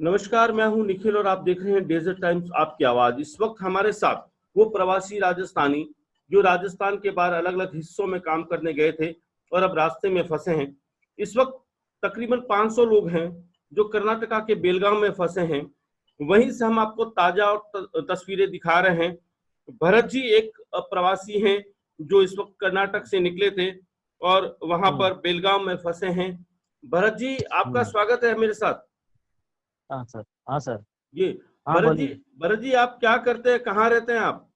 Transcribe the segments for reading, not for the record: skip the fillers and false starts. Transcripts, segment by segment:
नमस्कार, मैं हूं निखिल और आप देख रहे हैं डेजर्ट टाइम्स आपकी आवाज। इस वक्त हमारे साथ वो प्रवासी राजस्थानी जो राजस्थान के बाहर अलग अलग हिस्सों में काम करने गए थे और अब रास्ते में फंसे हैं। इस वक्त तकरीबन 500 लोग हैं जो कर्नाटका के बेलगाम में फंसे हैं। वहीं से हम आपको ताजा और तस्वीरें दिखा रहे हैं। भरत जी एक प्रवासी हैं जो इस वक्त कर्नाटक से निकले थे और वहां पर बेलगाम में फंसे हैं। भरत जी, आपका स्वागत है मेरे साथ। हाँ सर। हाँ सर। जी हाँ भरत जी, बोलिए। भरत जी आप क्या करते हैं, कहाँ रहते हैं आप?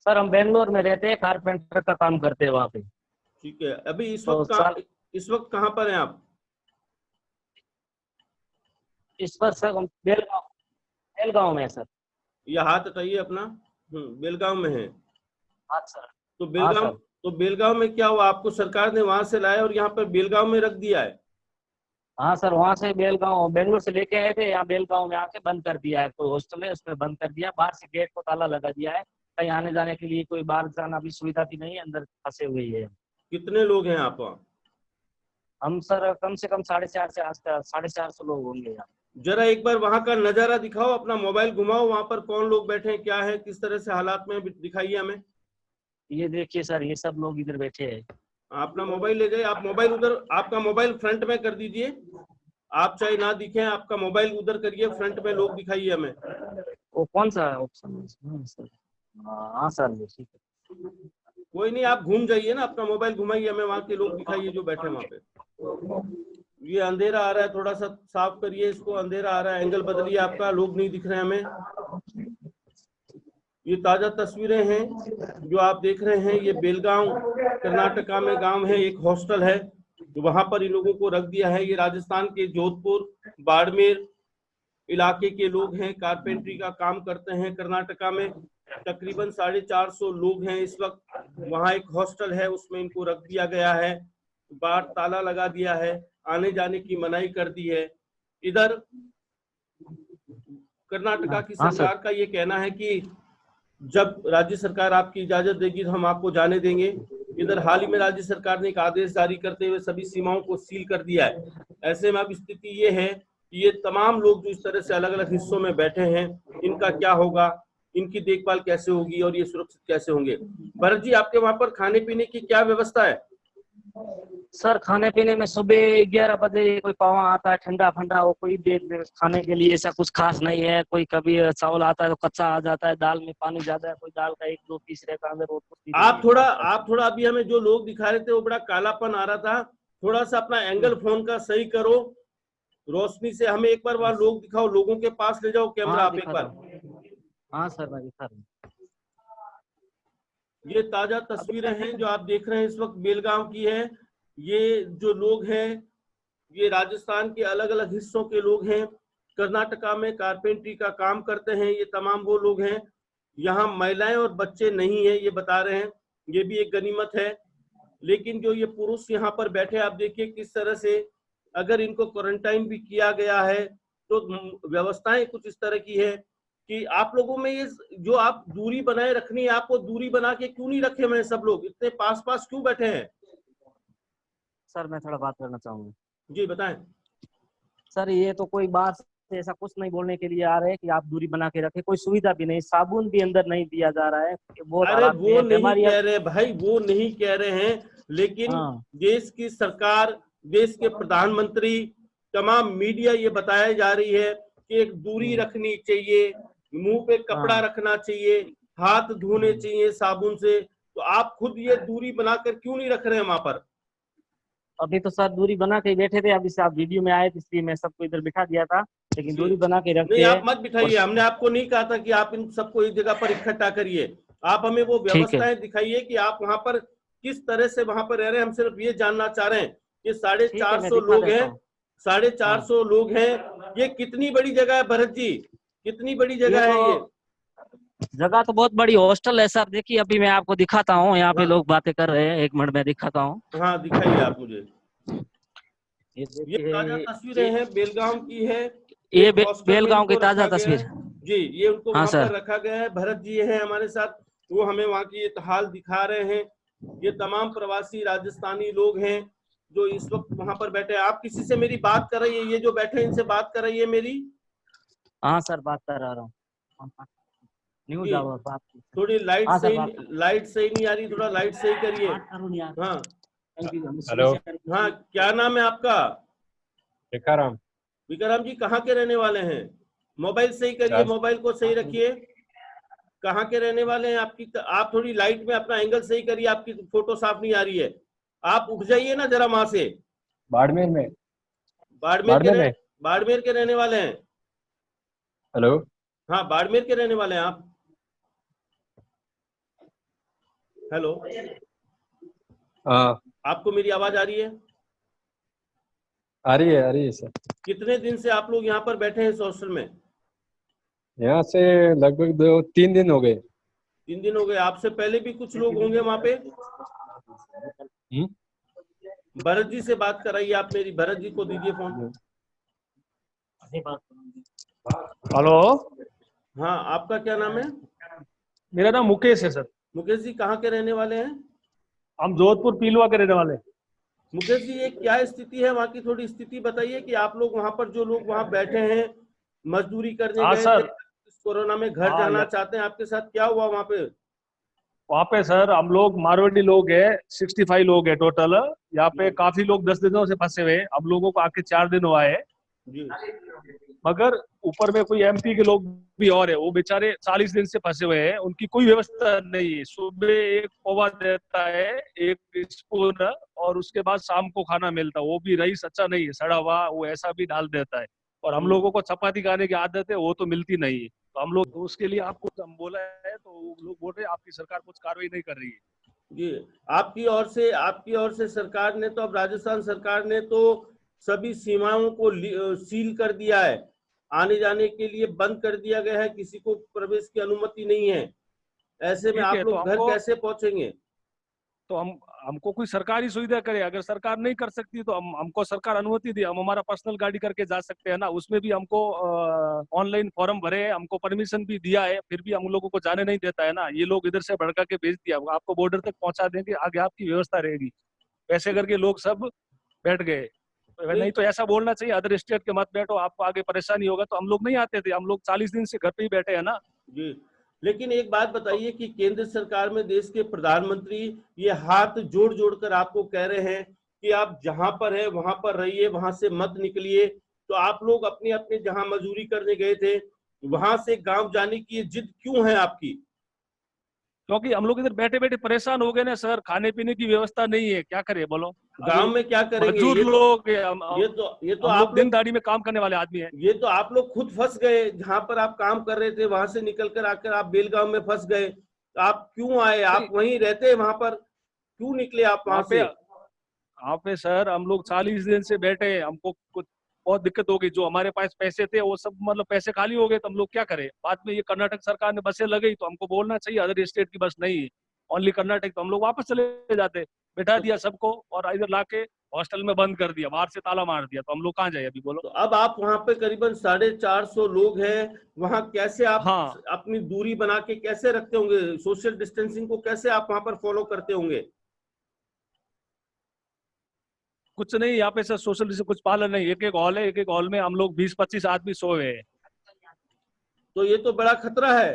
सर हम बेंगलोर में रहते हैं, कारपेंटर का काम करते हैं वहाँ पे। ठीक है, अभी तो सर इस वक्त कहाँ पर हैं आप? इस पर सर हम बेलगांव बेलगांव में है सर। ये हाथ हटाइए अपना। बेलगांव में है। हाँ सर। तो हाँ बेलगांव सर। तो बेलगांव में क्या हुआ, आपको सरकार ने वहां से लाया और यहाँ पर बेलगांव में रख दिया है? हाँ सर, वहाँ से बेलगांव बेंगलोर से लेके आए थे, यहाँ बेलगांव में आके बंद कर दिया है। कोई हॉस्टल है उसमें बंद कर दिया, बाहर से गेट को ताला लगा दिया है। कहीं आने जाने के लिए कोई बाहर जाना भी सुविधा भी नहीं है, अंदर फंसे हुए ही है। कितने लोग हैं आप वहाँ? हम सर कम से कम 450 से आसपास 450 लोग होंगे यहाँ। जरा एक बार वहां का नजारा दिखाओ, अपना मोबाइल घुमाओ, वहां पर कौन लोग बैठे हैं, क्या है, किस तरह से हालात में, दिखाइए हमें। ये देखिए सर, ये सब लोग इधर बैठे हैं। अपना मोबाइल ले जाइए, आप मोबाइल उधर, आपका मोबाइल फ्रंट में कर दीजिए। आप चाहे ना दिखें, आपका मोबाइल उधर करिए, फ्रंट में लोग दिखाइए हमें। वो कौन सा ऑप्शन है सर? हाँ सर, ये ठीक है। कोई नहीं, आप घूम जाइए ना, अपना मोबाइल घुमाइए, हमें वहां के लोग दिखाइए जो बैठे वहां पे। ये अंधेरा आ रहा है, थोड़ा सा साफ करिए इसको, अंधेरा आ रहा है, एंगल बदलिए आपका, लोग नहीं दिख रहे हैं हमें। ये ताजा तस्वीरें हैं जो आप देख रहे हैं। ये बेलगांव कर्नाटका में गांव है, एक हॉस्टल है, वहां पर इन लोगों को रख दिया है। ये राजस्थान के जोधपुर बाड़मेर इलाके के लोग हैं, कारपेंट्री का काम करते हैं कर्नाटका में। तकरीबन 450 लोग हैं इस वक्त। वहां एक हॉस्टल है, उसमें इनको रख दिया गया है, बाहर ताला लगा दिया है, आने जाने की मनाही कर दी है। इधर कर्नाटका की हाँ सर। सरकार का ये कहना है कि जब राज्य सरकार आपकी इजाजत देगी तो हम आपको जाने देंगे। इधर हाल ही में राज्य सरकार ने एक आदेश जारी करते हुए सभी सीमाओं को सील कर दिया है। ऐसे में अब स्थिति ये है कि ये तमाम लोग जो इस तरह से अलग अलग हिस्सों में बैठे हैं, इनका क्या होगा, इनकी देखभाल कैसे होगी और ये सुरक्षित कैसे होंगे? भरत जी, आपके वहां पर खाने पीने की क्या व्यवस्था है? सर खाने पीने में सुबह 11 बजे कोई पावा आता है ठंडा फंडा, वो कोई दे खाने के लिए ऐसा कुछ खास नहीं है। कोई कभी चावल आता है तो कच्चा आ जाता है, दाल में पानी ज्यादा है, कोई दाल का एक दो पीस रहता है अंदर, वो कुछ भी नहीं आप है थोड़ा आसपास। आप थोड़ा अभी हमें जो लोग दिखा रहे थे वो बड़ा कालापन आ रहा था, थोड़ा सा अपना एंगल फोन का सही करो, रोशनी से हमें एक बार वहां लोग दिखाओ, लोगों के पास ले जाओ कैमरा हाँ आप एक दिखा रहा बार। हूँ। हाँ सर मैं दिखा रहा हूँ। ये ताजा तस्वीरें हैं जो आप देख रहे हैं इस वक्त बेलगांव की है। ये जो लोग हैं ये राजस्थान के अलग अलग हिस्सों के लोग हैं, कर्नाटका में कारपेंट्री का काम करते हैं, ये तमाम वो लोग हैं। यहाँ महिलाएं और बच्चे नहीं है, ये बता रहे हैं, ये भी एक गनीमत है। लेकिन जो ये पुरुष यहाँ पर बैठे, आप देखिए किस तरह से, अगर इनको क्वारंटाइन भी किया गया है तो व्यवस्थाएं कुछ इस तरह की है कि आप लोगों में ये जो आप दूरी बनाए रखनी है, आपको दूरी बना के क्यों नहीं रखे हुए सब लोग, इतने पास पास क्यों बैठे हैं? सर मैं थोड़ा बात करना चाहूंगा। जी बताएं। सर ये तो कोई बात ऐसा कुछ नहीं बोलने के लिए आ रहे हैं कि आप दूरी बना के रखें, कोई सुविधा भी नहीं, साबुन भी अंदर नहीं दिया जा रहा है, बहुत अरे हालात में वो है, नहीं बीमारियां। कह रहे भाई, वो नहीं कह रहे हैं, लेकिन हाँ देश की सरकार, देश के प्रधानमंत्री, तमाम मीडिया ये बताया जा रही है कि एक दूरी रखनी चाहिए, मुंह पे कपड़ा हाँ। रखना चाहिए, हाथ धोने चाहिए साबुन से। तो आप खुद ये दूरी बनाकर क्यों नहीं रख रहे हैं वहां पर? अभी तो सर दूरी बना के ही बैठे थे, अभी से आप वीडियो में आए थे इसलिए मैं सबको इधर बिठा दिया था, लेकिन जी दूरी बना के नहीं, रखते आप हैं। मत और बिठाइए, हमने आपको नहीं कहा था कि आप इन सबको एक जगह पर इकट्ठा करिए। आप हमें वो ठीक है। व्यवस्थाएं दिखाइए कि आप वहां पर किस तरह से वहां पर रह रहे हैं। हम सिर्फ ये जानना चाह रहे हैं कि साढ़े ठीक है चार मैं सौ दिखा लोग देता हैं, हूँ। साढ़े चार हाँ सौ लोग हैं, ये कितनी बड़ी जगह है भरत जी, कितनी बड़ी ये जगह तो है ये? जगह तो बहुत बड़ी हॉस्टल है सर, देखिए अभी मैं आपको दिखाता हूँ, यहाँ पे हाँ लोग बातें कर रहे हैं, एक मिनट में दिखाता हूँ। हाँ, दिखाइए आप मुझे। ये ये देखिए ताजा ये तस्वीरें हैं, बेलगांव की है। ये एक हॉस्टल में बेलगांव इनको की रखा ताजा गया है। तस्वीर। जी, ये उनको हाँ वहां पर सर। रखा गया है। भरत जी हैं हमारे साथ, वो हमें वहां की ये हाल दिखा रहे हैं। ये तमाम प्रवासी राजस्थानी लोग हैं जो इस वक्त वहां पर बैठे हैं। आप किसी से मेरी बात कर रही है, ये जो बैठे हैं इनसे बात कर रही है मेरी? हाँ सर, बात कर रहा हूँ। न्यूज जी, आवर बात। थोड़ी हाँ सर, बात लाइट सही नहीं आ रही, थोड़ा लाइट सही करिए। बात करो यार। हाँ हेलो। हाँ, क्या नाम है आपका? भिकाराम। विक्रम जी, कहाँ के रहने वाले हैं? मोबाइल सही करिए, मोबाइल को सही रखिए। कहाँ के रहने वाले हैं? आप थोड़ी लाइट में अपना एंगल सही करिए, आपकी फोटो साफ नहीं आ रही है। आप उठ जाइए ना जरा वहां से। बाड़मेर में। बाड़मेर के बाड़मेर में। बाड़मेर के रहने वाले हैं? हेलो। हाँ, बाड़मेर के रहने वाले हैं आप? हेलो, हाँ, आपको मेरी आवाज आ रही है? आ रही है सर। कितने दिन से आप लोग यहाँ पर बैठे हैं इस हॉस्टल में? यहाँ से लगभग 2-3 दिन हो गए। 3 दिन हो गए। आपसे पहले भी कुछ लोग होंगे वहां पे? हम्म। भरत जी से बात कराइए आप मेरी, भरत जी को दीजिए फोन। हेलो, हाँ, आपका क्या नाम है? मेरा नाम मुकेश है सर। मुकेश जी, कहाँ के रहने वाले हैं? हम जोधपुर पीलुआ के रहने वाले हैं। मुकेश जी, ये क्या स्थिति है वहाँ की? थोड़ी स्थिति बताइए कि आप लोग वहाँ पर, जो लोग वहाँ बैठे हैं, मजदूरी करने हाँ गए थे, सर। इस कोरोना में घर हाँ जाना चाहते हैं, आपके साथ क्या हुआ वहाँ पे? वहाँ पे सर हम लोग मारवाड़ी लोग हैं, 65 लोग हैं टोटल। यहाँ पे काफी लोग 10 दिनों से फंसे हुए हैं। हम लोगों को आके 4 दिन हुआ है। जी मगर ऊपर में कोई एमपी के लोग भी और है, वो बेचारे 40 दिन से फंसे हुए हैं। उनकी कोई व्यवस्था नहीं है। सुबह एक पौवा देता है, एक स्पून, और उसके बाद शाम को खाना मिलता है, वो भी राइस अच्छा नहीं है, सड़ा हुआ, वो ऐसा भी डाल देता है। और हम लोगों को चपाती खाने की आदत है, वो तो मिलती नहीं है। तो हम लोग, तो उसके लिए आपको हम बोला है, तो वो लोग बोल रहे हैं आपकी सरकार कुछ कार्रवाई नहीं कर रही है। जी, आपकी ओर से सरकार ने तो, अब राजस्थान सरकार ने तो सभी सीमाओं को सील कर दिया है, आने जाने के लिए बंद कर दिया गया है, किसी को प्रवेश की अनुमति नहीं है। ऐसे में ठीक आप है, तो लोग घर हमको, कैसे पहुंचेंगे? तो हमको कोई सरकारी सुविधा करे। अगर सरकार नहीं कर सकती तो हमको सरकार अनुमति दे, हम हमारा पर्सनल गाड़ी करके जा सकते हैं ना। उसमें भी हमको ऑनलाइन फॉर्म भरे हैं, हमको परमिशन भी दिया है, फिर भी हम लोगों को जाने नहीं देता है ना। ये लोग इधर से भड़का के भेज दिया, आपको बॉर्डर तक पहुंचा देंगे, आगे आपकी व्यवस्था रहेगी। वैसे करके लोग सब बैठ गए। नहीं तो ऐसा बोलना चाहिए, अदर स्टेट के मत बैठो, आपको आगे परेशानी होगा। तो हम लोग नहीं आते थे, हम लोग 40 दिन से घर पे ही बैठे हैं ना। जी, लेकिन एक बात बताइए कि केंद्र सरकार में देश के प्रधानमंत्री ये हाथ जोड़ जोड़ कर आपको कह रहे हैं कि आप जहां पर है वहां पर रहिए, वहां से मत निकलिए। तो आप लोग अपने अपने जहां मजदूरी करने गए थे, वहां से गांव जाने की ये जिद क्यों है आपकी? क्योंकि हम लोग इधर बैठे बैठे परेशान हो गए ना सर। खाने पीने की व्यवस्था नहीं है, क्या करे बोलो। गांव अभी में क्या करेंगे? मजदूर लोग हैं, ये तो हम लोग आप दिन लोग दाढ़ी में काम करने वाले आदमी हैं। ये तो आप लोग खुद फंस गए। जहां पर आप काम कर रहे थे वहां से निकल कर आकर आप बेलगांव में फंस गए। तो आप क्यों आए? आप नहीं, वहीं रहते, वहां पर क्यों निकले आप वहां से? वहाँ पे सर हम लोग 40 दिन से बैठे हैं, हमको कुछ बहुत दिक्कत हो गई। जो हमारे पास पैसे थे वो सब मतलब पैसे खाली हो गए, तो हम लोग क्या करें। बाद में ये कर्नाटक सरकार ने बसें लगाई, तो हमको बोलना चाहिए अदर स्टेट की बस नहीं है, ओनली कर्नाटक। तो हम लोग वापस चले जाते, बैठा दिया सबको और इधर लाके हॉस्टल में बंद कर दिया, बाहर से ताला मार दिया। तो हम लोग कहाँ जाए अभी बोलो। तो अब आप वहां पे करीबन 450 लोग हैं। वहां कैसे आप हाँ, अपनी दूरी बना के कैसे रखते होंगे? सोशल डिस्टेंसिंग को कैसे आप वहां पर फॉलो करते होंगे? कुछ नहीं, यहाँ पे सर सोशल डिस्टेंस कुछ पालन नहीं। एक एक हॉल है, एक एक हॉल में हम लोग 20-25 आदमी सोए हैं। तो ये तो बड़ा खतरा है।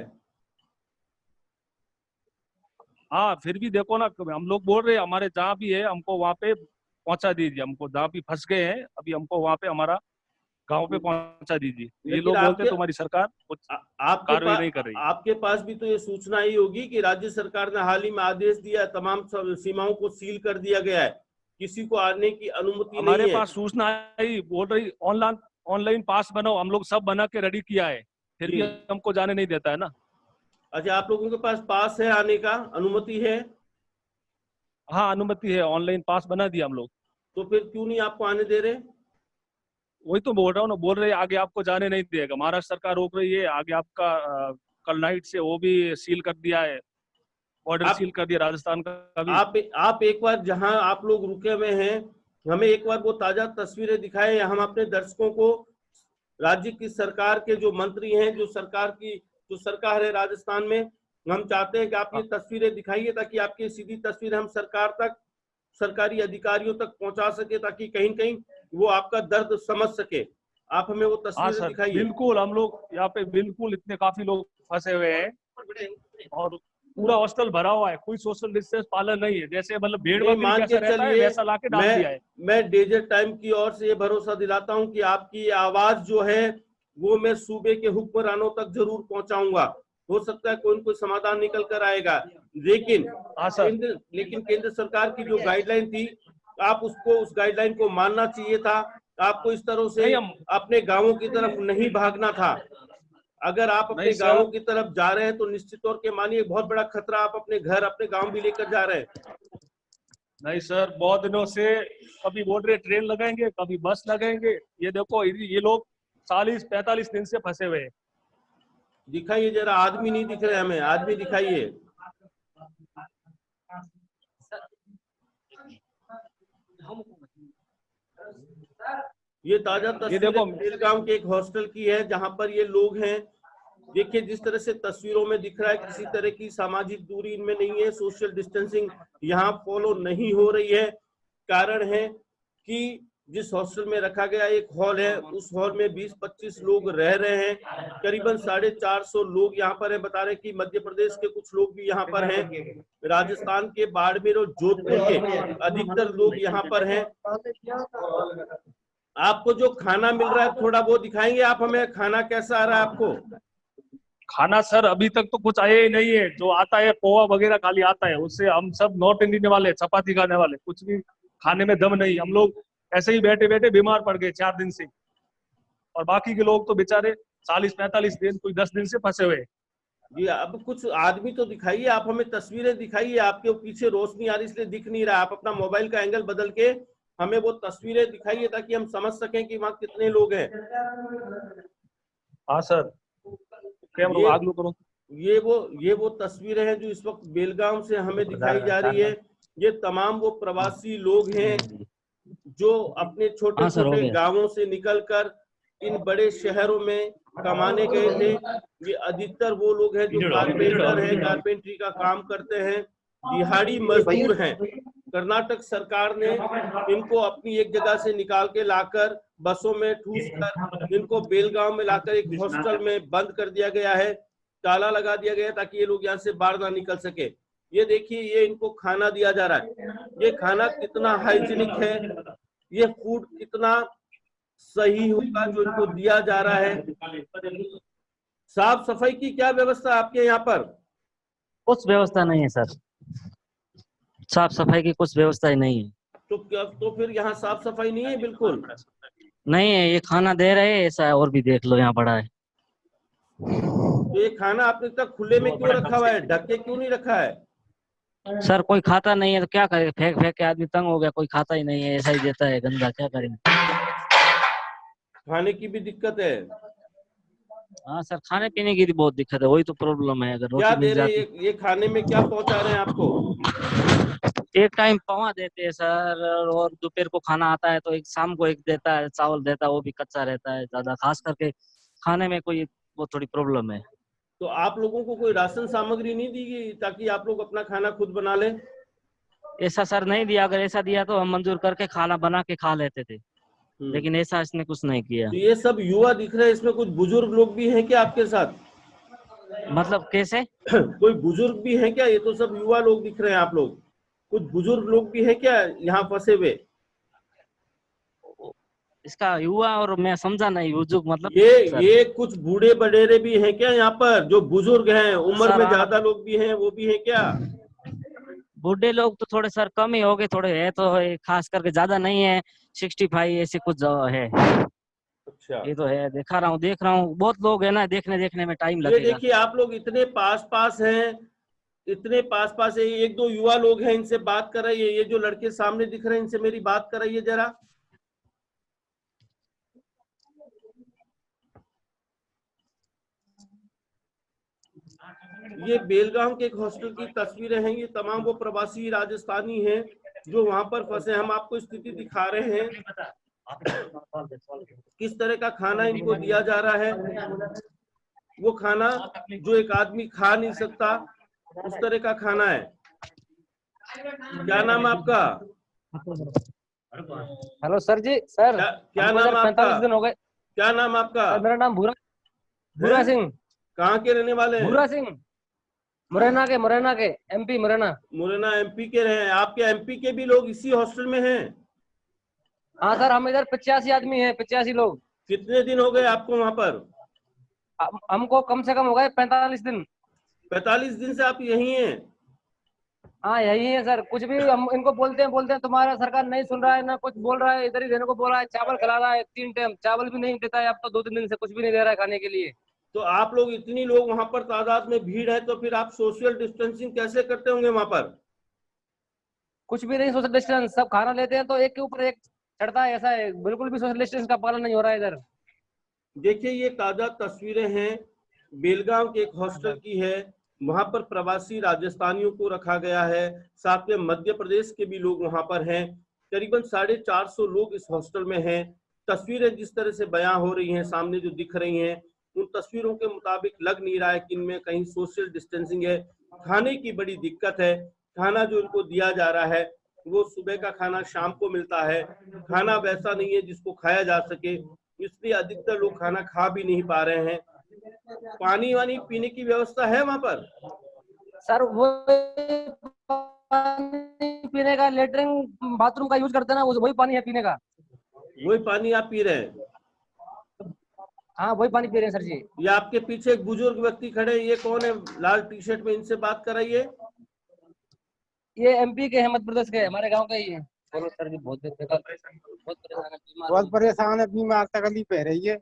हाँ, फिर भी देखो ना, हम लोग बोल रहे हैं हमारे जहाँ भी है हमको वहाँ पे पहुंचा दीजिए। हमको जहाँ भी फंस गए हैं अभी, हमको वहाँ पे हमारा गांव पे पहुंचा दीजिए। ये लेकिन लोग बोलते हैं तुम्हारी सरकार कुछ आपके कार्रवाई नहीं कर रही। आपके पास भी तो ये सूचना ही होगी कि राज्य सरकार ने हाल ही में आदेश दिया है, तमाम सीमाओं को सील कर दिया गया है, किसी को आने की अनुमति हमारे नहीं है। पास सूचना आई, बोल रही ऑनलाइन ऑनलाइन पास बनाओ। हम लोग सब बना के रेडी किया है, फिर जी, भी हमको जाने नहीं देता है ना। अच्छा, आप लोगों के पास पास है, आने का अनुमति है? हाँ, अनुमति है, ऑनलाइन पास बना दिया हम लोग। तो फिर क्यों नहीं आपको आने दे रहे? वही तो बोल रहा हूँ ना, बोल रहे आगे आपको जाने नहीं देगा। महाराष्ट्र सरकार रोक रही है आगे आपका। कल नाइट से वो भी सील कर दिया है, बॉर्डर आप सील कर दिया राजस्थान का भी। आप एक बार जहां आप लोग रुके हुए हैं, हमें एक बार वो ताजा तस्वीरें दिखाएं। हम अपने दर्शकों को राज्य की सरकार के जो मंत्री हैं, जो सरकार है राजस्थान में, हम चाहते हैं कि आप ये तस्वीरें दिखाइए, ताकि आपकी सीधी तस्वीर हम सरकार तक, सरकारी अधिकारियों तक पहुंचा सके, ताकि कहीं कहीं वो आपका दर्द समझ सके। आप हमें वो हाँ तस्वीरें सर, दिखाइए। बिल्कुल हम लोग यहाँ पे बिल्कुल इतने काफी लोग फंसे हुए हैं और पूरा हॉस्टल भरा हुआ है, कोई सोशल डिस्टेंस पालन नहीं है। जैसे मतलब भीड़ नहीं, बकरी मान कैसा के रहता है चलिए, वैसा लाके डाल दिया है। मैं डेजर्ट टाइम की ओर से ये भरोसा दिलाता हूं कि आपकी आवाज जो है वो मैं सूबे के हुक्मरानों तक जरूर पहुंचाऊंगा। हो सकता है कोई न कोई समाधान निकल कर आएगा, लेकिन हाँ सर, केंद्र सरकार की जो गाइडलाइन थी, आप उस गाइडलाइन को मानना चाहिए था। आपको इस तरह से नहीं हम अपने गांवों की तरफ नहीं भागना था। अगर आप नहीं अपने सर, गांवों की तरफ जा रहे हैं तो निश्चित तौर के मानिए बहुत बड़ा खतरा आप अपने घर, अपने गांव भी लेकर जा रहे हैं। नहीं सर, बहुत दिनों से कभी बोल रहे ट्रेन लगाएंगे, कभी बस लगाएंगे। ये देखो ये लोग 40-45 दिन से फंसे हुए हैं। दिखाइए जरा, आदमी नहीं दिख रहे हमें, आदमी दिखाइए। ये ताजा ये तस्वीर देखो बेलगाम के एक हॉस्टल की है जहां पर ये लोग हैं। देखिए जिस तरह से तस्वीरों में दिख रहा है, किसी तरह की सामाजिक दूरी इनमें नहीं है, सोशल डिस्टेंसिंग यहाँ फॉलो नहीं हो रही है। कारण है कि जिस हॉस्टल में रखा गया एक हॉल है, उस हॉल में 20-25 लोग रह रहे हैं। करीबन 450 लोग यहाँ पर है। बता रहे कि मध्य प्रदेश के कुछ लोग भी यहाँ पर हैं, राजस्थान के बाड़मेर और जोधपुर के अधिकतर लोग यहाँ पर हैं। आपको जो खाना मिल रहा है थोड़ा वो दिखाएंगे आप हमें, खाना कैसा आ रहा है आपको? खाना सर अभी तक तो कुछ आया ही नहीं है। जो आता है पोहा वगैरह खाली आता है, उससे हम सब नॉर्थ इंडियन वाले चपाती खाने वाले, कुछ भी खाने में दम नहीं। हम लोग ऐसे ही बैठे बैठे बीमार पड़ गए 4 दिन से, और बाकी के लोग तो बेचारे 40-45 दिन, कोई 10 दिन से फंसे हुए हैं। जी, अब कुछ आदमी तो दिखाइए, आप हमें तस्वीरें दिखाइए। आपके पीछे रोशनी आ रही इसलिए दिख नहीं रहा। आप अपना मोबाइल का एंगल बदल के हमें वो तस्वीरें दिखाइए ताकि हम समझ सकें कि वहाँ कितने लोग हैं। हाँ सर, कैमरा आगलू करो। ये वो तस्वीरें हैं जो इस वक्त बेलगाम से हमें दिखाई जा रही है। ये तमाम वो प्रवासी लोग हैं जो अपने छोटे हाँ सर, हो छोटे गया। गांवों से निकलकर इन बड़े शहरों में कमाने गए थे। ये अधिकतर वो लोग हैं जो कारपेंटर हैं, कारपेंट्री का काम करते हैं, दिहाड़ी मजदूर हैं। कर्नाटक सरकार ने इनको अपनी एक जगह से निकाल के लाकर बसों में ठूस कर इनको बेलगांव में लाकर एक हॉस्टल में बंद कर दिया गया है, ताला लगा दिया गया ताकि ये लोग यहाँ से बाहर ना निकल सके। ये देखिए, ये इनको खाना दिया जा रहा है। ये खाना कितना हाइजीनिक है, ये फूड कितना सही होगा जो इनको दिया जा रहा है। साफ सफाई की क्या व्यवस्था है आपके यहाँ पर? कुछ व्यवस्था नहीं है सर, साफ सफाई की कुछ व्यवस्था ही नहीं है। तो फिर यहाँ साफ सफाई नहीं है बिल्कुल? नहीं है, ये खाना दे रहे हैं ऐसा है, और भी देख लो यहाँ पड़ा है। तो ये खाना आपने तक खुले में क्यों रखा हुआ है, ढक के क्यों नहीं रखा है? सर कोई खाता नहीं है तो क्या करे, फेंक फेंक के आदमी तंग हो गया, कोई खाता ही नहीं है, ऐसा ही देता है गंदा, क्या करेंगे। खाने की भी दिक्कत है? हाँ सर, खाने पीने की भी बहुत दिक्कत है, वही तो प्रॉब्लम है। अगर क्या रोटी दे मिल रहे जाती। हैं ये खाने में क्या पहुंचा रहे हैं आपको? एक टाइम पवा देते हैं सर, और दोपहर को खाना आता है तो एक शाम को एक देता है, चावल देता है, वो भी कच्चा रहता है ज्यादा। खास करके खाने में कोई वो थोड़ी प्रॉब्लम है। तो आप लोगों को कोई राशन सामग्री नहीं दी गई ताकि आप लोग अपना खाना खुद बना लें? ऐसा सर नहीं दिया, अगर ऐसा दिया तो हम मंजूर करके खाना बना के खा लेते थे, लेकिन ऐसा इसने कुछ नहीं किया। तो ये सब युवा दिख रहे हैं, इसमें कुछ बुजुर्ग लोग भी हैं क्या आपके साथ? मतलब कैसे? कोई बुजुर्ग भी है क्या? ये तो सब युवा लोग दिख रहे हैं आप लोग, कुछ बुजुर्ग लोग भी हैं क्या यहाँ फंसे हुए? इसका युवा और मैं समझा नहीं, बुजुर्ग मतलब ये कुछ बूढ़े बडेरे भी हैं क्या यहाँ पर, जो बुजुर्ग हैं, उम्र सर, में ज्यादा लोग भी हैं, वो भी हैं क्या? बूढ़े लोग तो थोड़े सर कम ही हो गए, थोड़े है तो है, खास करके ज्यादा नहीं है। 65 ऐसे कुछ है। अच्छा, ये तो है, देख रहा हूँ बहुत लोग है ना, देखने में टाइम ये लगेगा। देखिए आप लोग इतने पास पास हैं, इतने पास पास है। एक दो युवा लोग हैं, इनसे बात कराइए। ये जो लड़के सामने दिख रहे हैं इनसे मेरी बात कराइए जरा। ये बेलगाम के एक हॉस्टल की तस्वीरें हैं। ये तमाम वो प्रवासी राजस्थानी हैं जो वहां पर फंसे। हम आपको स्थिति दिखा रहे हैं किस तरह का खाना इनको दिया जा रहा है। वो खाना जो एक आदमी खा नहीं सकता, उस तरह का खाना है। क्या नाम है आपका? हेलो सर जी। सर क्या हमको नाम है आपका? 45 दिन हो गए। क्या नाम आपका? मेरा नाम भूरा सिंह। कहाँ के रहने वाले हैं? भूरा सिंह, मुरैना के MP मुरैना। मुरैना MP के रहे हैं। आपके MP के भी लोग इसी हॉस्टल में हैं? हाँ सर, हम इधर 85 आदमी हैं, 85 लोग। कितने दिन हो गए आपको वहां पर? हमको कम से कम हो गए 45 दिन। 45 दिन से आप यही हैं? हाँ यही है सर। कुछ भी हम इनको बोलते हैं तुम्हारा सरकार नहीं सुन रहा है, ना कुछ बोल रहा है। इधर ही रहने को बोल रहा है, चावल खिला रहा है 3 टाइम, चावल भी नहीं देता है अब तो। 2-3 दिन से कुछ भी नहीं दे रहा है खाने के लिए। तो आप लोग इतनी लोग वहां पर तादाद में भीड़ है, तो फिर आप सोशल डिस्टेंसिंग कैसे करते होंगे वहां पर? कुछ भी नहीं सोशल डिस्टेंस, सब खाना लेते हैं तो एक के ऊपर एक चढ़ता है, ऐसा है। बिल्कुल भी सोशल डिस्टेंस का पालन नहीं हो रहा है इधर। देखिए, ये ताजा तस्वीरें हैं बेलगांव के एक हॉस्टल की है। वहां पर प्रवासी राजस्थानियों को रखा गया है, साथ में मध्य प्रदेश के भी लोग वहां पर हैं। करीबन 450 लोग इस हॉस्टल में हैं। तस्वीरें जिस तरह से बयां हो रही हैं, सामने जो दिख रही हैं, उन तस्वीरों के मुताबिक लग नहीं रहा है कि इनमें कहीं सोशल डिस्टेंसिंग है। खाने की बड़ी दिक्कत है। खाना जो इनको दिया जा रहा है वो सुबह का खाना शाम को मिलता है। खाना वैसा नहीं है जिसको खाया जा सके, इसलिए अधिकतर लोग खाना खा भी नहीं पा रहे हैं। पानी वानी पीने की व्यवस्था है वहां पर? सर वो पानी पीने का, लेटरिन बाथरूम का यूज करते हैं ना, वही पानी है पीने का। वही पानी आप पी रहे हैं? हाँ वही पानी पी रहे हैं सर जी। ये आपके पीछे एक बुजुर्ग व्यक्ति खड़े हैं, ये कौन है लाल टी-शर्ट में? इनसे बात कराइए। ये MP के हैं, मध्य प्रदेश के, हमारे गांव का ही है। बोलो सर जी, बहुत परेशान है, बीमार तकलीफ है रही है।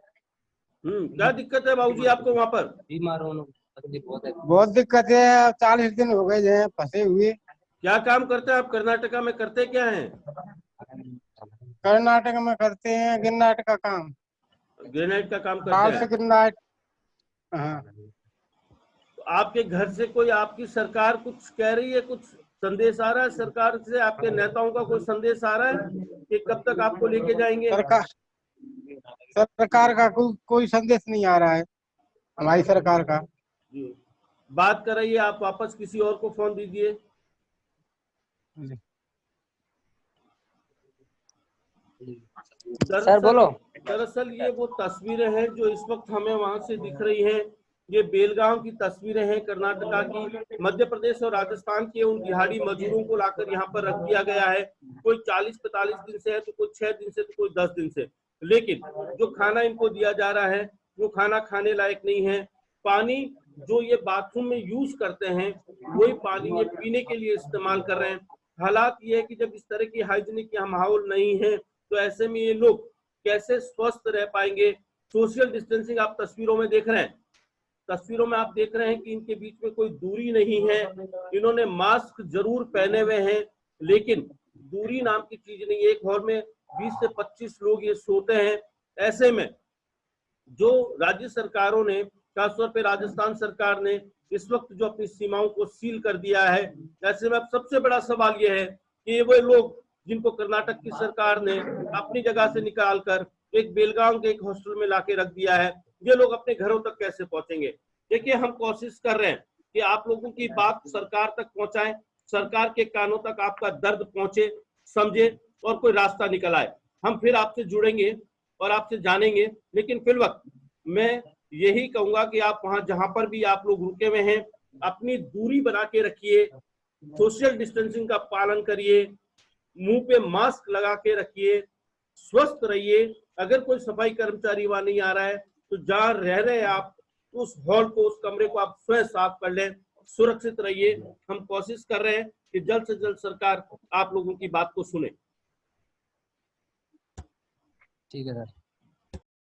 क्या दिक्कत है बाबूजी आपको वहां पर? बीमार हो, तकलीफ बहुत है। बहुत दिक्कत है, 40 दिन हो गए हैं फंसे हुए। क्या काम करते हैं आप कर्नाटका में? करते क्या हैं? कर्नाटक में करते हैं गिरनाट का काम, ग्रेनाइट का काम काल करते से हैं। गिरनाट। हाँ, तो आपके घर से कोई, आपकी सरकार कुछ कह रही है? कुछ संदेश आ रहा है सरकार से? आपके नेताओं का कोई संदेश आ रहा है कि कब तक आपको लेके जाएंगे? सरकार का कोई संदेश नहीं आ रहा है हमारी सरकार का। जी, बात कराइए आप, वापस किसी और को फोन दीजिए। सर बोलो। दरअसल ये वो तस्वीरें हैं जो इस वक्त हमें वहां से दिख रही हैं। ये बेलगांव की तस्वीरें हैं, कर्नाटका की। मध्य प्रदेश और राजस्थान के उन दिहाड़ी मजदूरों को लाकर यहाँ पर रख दिया गया है। कोई 40-45 दिन से है, तो कोई 6 दिन से, तो कोई 10 दिन से। लेकिन जो खाना इनको दिया जा रहा है वो खाना खाने लायक नहीं है। पानी जो ये बाथरूम में यूज करते हैं वही पानी ये पीने के लिए इस्तेमाल कर रहे हैं। हालात ये है कि जब इस तरह की हाइजीनिक का माहौल नहीं है तो ऐसे में ये लोग कैसे स्वस्थ रह पाएंगे? सोशल डिस्टेंसिंग आप तस्वीरों में देख रहे हैं। तस्वीरों में आप देख रहे हैं कि इनके बीच में कोई दूरी नहीं है। इन्होंने मास्क जरूर पहने हुए हैं, लेकिन दूरी नाम की चीज नहीं है। एक हॉल में 20 से 25 लोग ये सोते हैं। ऐसे में जो राज्य सरकारों ने, खासतौर पे राजस्थान सरकार ने इस वक्त जो अपनी सीमाओं को सील कर दिया है, ऐसे में अब सबसे बड़ा सवाल यह है कि वो लोग जिनको कर्नाटक की सरकार ने अपनी जगह से निकालकर एक बेलगांव के एक हॉस्टल में लाके रख दिया है, ये लोग अपने घरों तक कैसे पहुंचेंगे? देखिए, हम कोशिश कर रहे हैं कि आप लोगों की बात सरकार तक पहुंचाएं, सरकार के कानों तक आपका दर्द पहुंचे, समझे और कोई रास्ता निकल आए। हम फिर आपसे जुड़ेंगे और आपसे जानेंगे। लेकिन फिल वक्त मैं यही कहूंगा कि आप वहां जहां पर भी आप लोग रुके हुए हैं, अपनी दूरी बना के रखिए, सोशल डिस्टेंसिंग का पालन करिए, मुंह पे मास्क लगा के रखिए, स्वस्थ रहिए। अगर कोई सफाई कर्मचारी वहां नहीं आ रहा है तो जहां रह रहे हैं आप, उस हॉल को, उस कमरे को आप स्वयं साफ कर लें, सुरक्षित रहिए। हम कोशिश कर रहे हैं कि जल्द से जल्द सरकार आप लोगों की बात को सुने। ठीक है सर।